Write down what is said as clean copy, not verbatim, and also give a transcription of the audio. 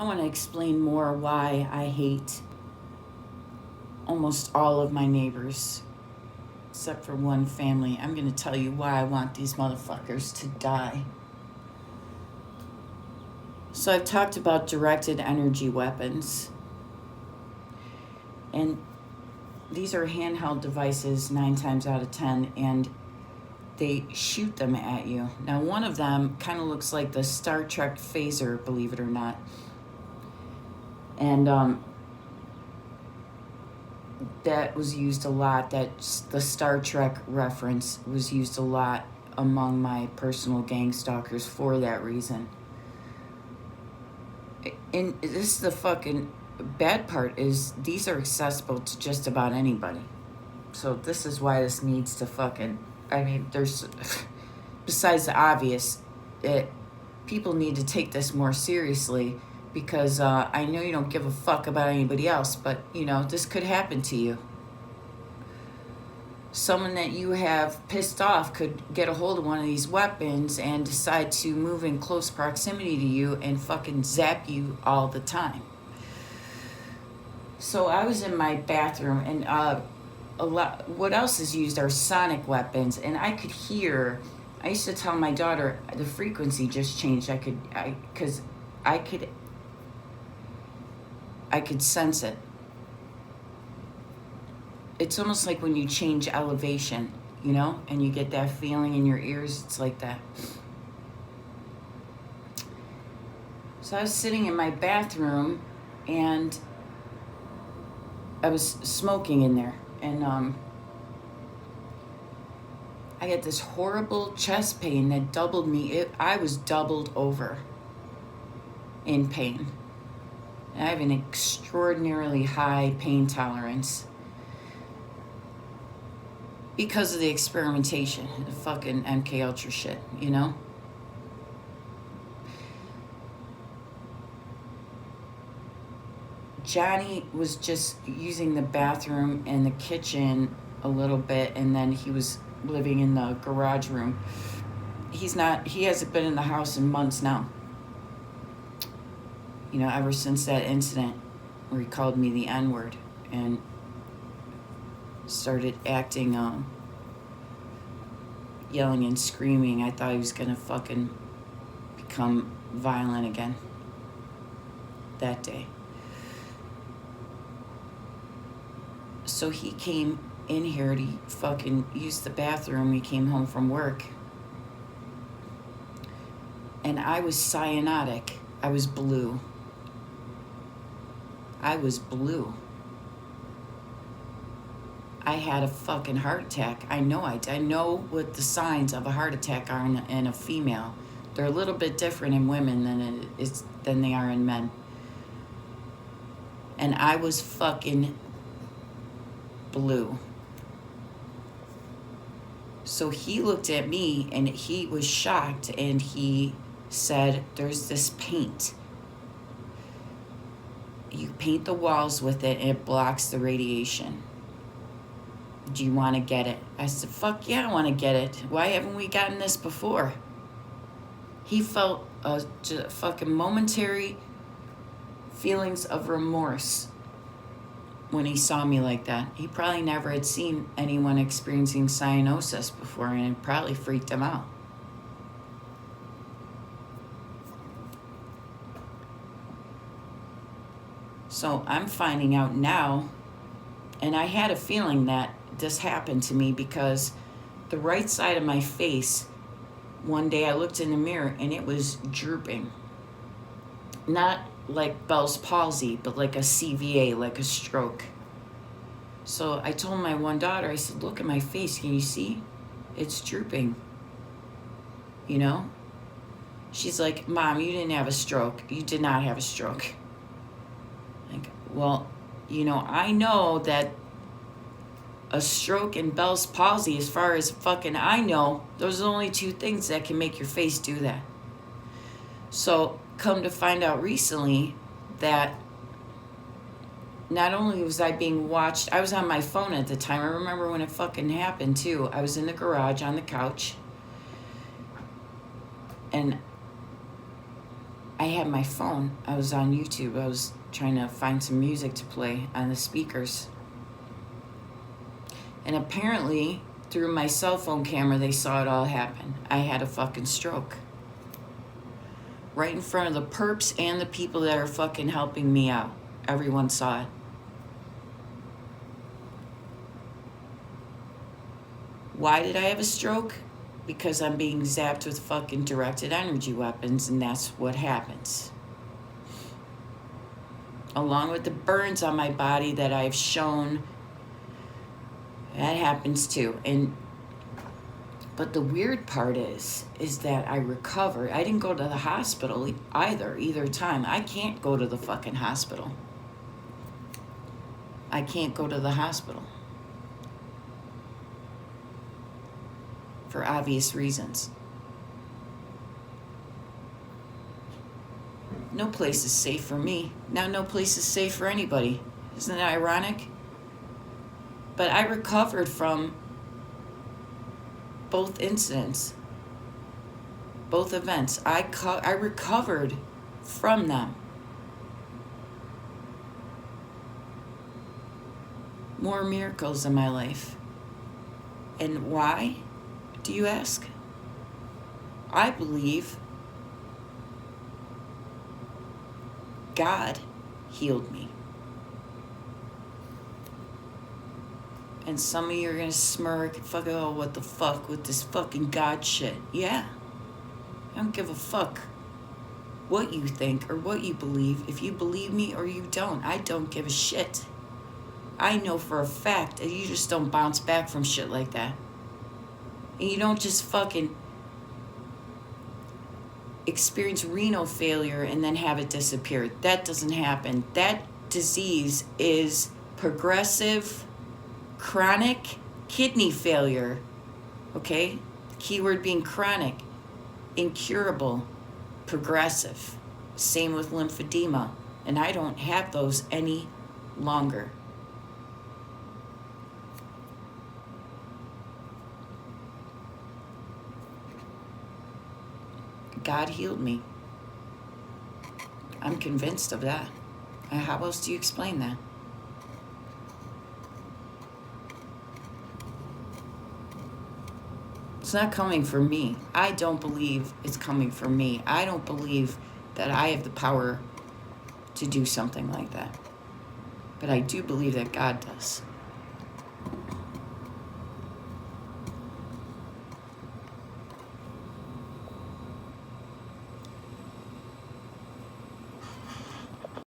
I want to explain more why I hate almost all of my neighbors, except for one family. I'm going to tell you why I want these motherfuckers to die. So I've talked about directed energy weapons. And these are handheld devices 9 times out of 10, and they shoot them at you. Now, one of them kind of looks like the Star Trek phaser, believe it or not. And that was used a lot. That the Star Trek reference was used a lot among my personal gang stalkers for that reason. And this is the fucking bad part, is these are accessible to just about anybody. So this is why this needs to fucking, I mean, there's, besides the obvious, people need to take this more seriously, because I know you don't give a fuck about anybody else, but, you know, this could happen to you. Someone that you have pissed off could get a hold of one of these weapons and decide to move in close proximity to you and fucking zap you all the time. So I was in my bathroom, and what else is used are sonic weapons, and I could hear. I used to tell my daughter the frequency just changed. I could sense it. It's almost like when you change elevation, you know, and you get that feeling in your ears. It's like that. So I was sitting in my bathroom, and I was smoking in there, and I had this horrible chest pain that doubled me. I was doubled over in pain. And I have an extraordinarily high pain tolerance because of the experimentation, the fucking MK Ultra shit, you know? Johnny was just using the bathroom and the kitchen a little bit, and then he was living in the garage room. He hasn't been in the house in months now. You know, ever since that incident where he called me the N-word and started acting, yelling and screaming. I thought he was gonna fucking become violent again that day. So he came in here to fucking use the bathroom. He came home from work. And I was cyanotic. I was blue. I had a fucking heart attack. I know what the signs of a heart attack are in a female. They're a little bit different in women than they are in men. And I was fucking blue. So he looked at me and he was shocked, and he said, "There's this paint. You paint the walls with it and it blocks the radiation. Do you want to get it?" I said, "Fuck yeah, I want to get it. Why haven't we gotten this before?" He felt fucking momentary feelings of remorse when he saw me like that. He probably never had seen anyone experiencing cyanosis before, and it probably freaked him out. So I'm finding out now, and I had a feeling that this happened to me because the right side of my face, one day I looked in the mirror and it was drooping. Not like Bell's palsy, but like a CVA, like a stroke. So I told my one daughter, I said, "Look at my face, can you see? It's drooping." You know? She's like, "Mom, you didn't have a stroke. You did not have a stroke." Like, well, you know, I know that a stroke and Bell's palsy, as far as fucking I know, those are the only two things that can make your face do that. So come to find out recently that not only was I being watched, I was on my phone at the time. I remember when it fucking happened too. I was in the garage on the couch, and I had my phone. I was on YouTube. I was trying to find some music to play on the speakers. And apparently, through my cell phone camera, they saw it all happen. I had a fucking stroke. Right in front of the perps and the people that are fucking helping me out. Everyone saw it. Why did I have a stroke? Because I'm being zapped with fucking directed energy weapons, and that's what happens. Along with the burns on my body that I've shown, that happens too. But the weird part is that I recovered. I didn't go to the hospital either time. I can't go to the fucking hospital. I can't go to the hospital. For obvious reasons. No place is safe for me. Now no place is safe for anybody. Isn't that ironic? But I recovered from both incidents, both events. I recovered from them. More miracles in my life. And why, do you ask? I believe God healed me. And some of you are going to smirk, what the fuck with this fucking God shit. Yeah. I don't give a fuck what you think or what you believe. If you believe me or you don't, I don't give a shit. I know for a fact that you just don't bounce back from shit like that. And you don't just fucking experience renal failure and then have it disappear. That doesn't happen. That disease is progressive, chronic kidney failure. Okay? Keyword being chronic, incurable, progressive. Same with lymphedema. And I don't have those any longer. God healed me. I'm convinced of that. How else do you explain that? It's not coming from me. I don't believe it's coming from me. I don't believe that I have the power to do something like that. But I do believe that God does.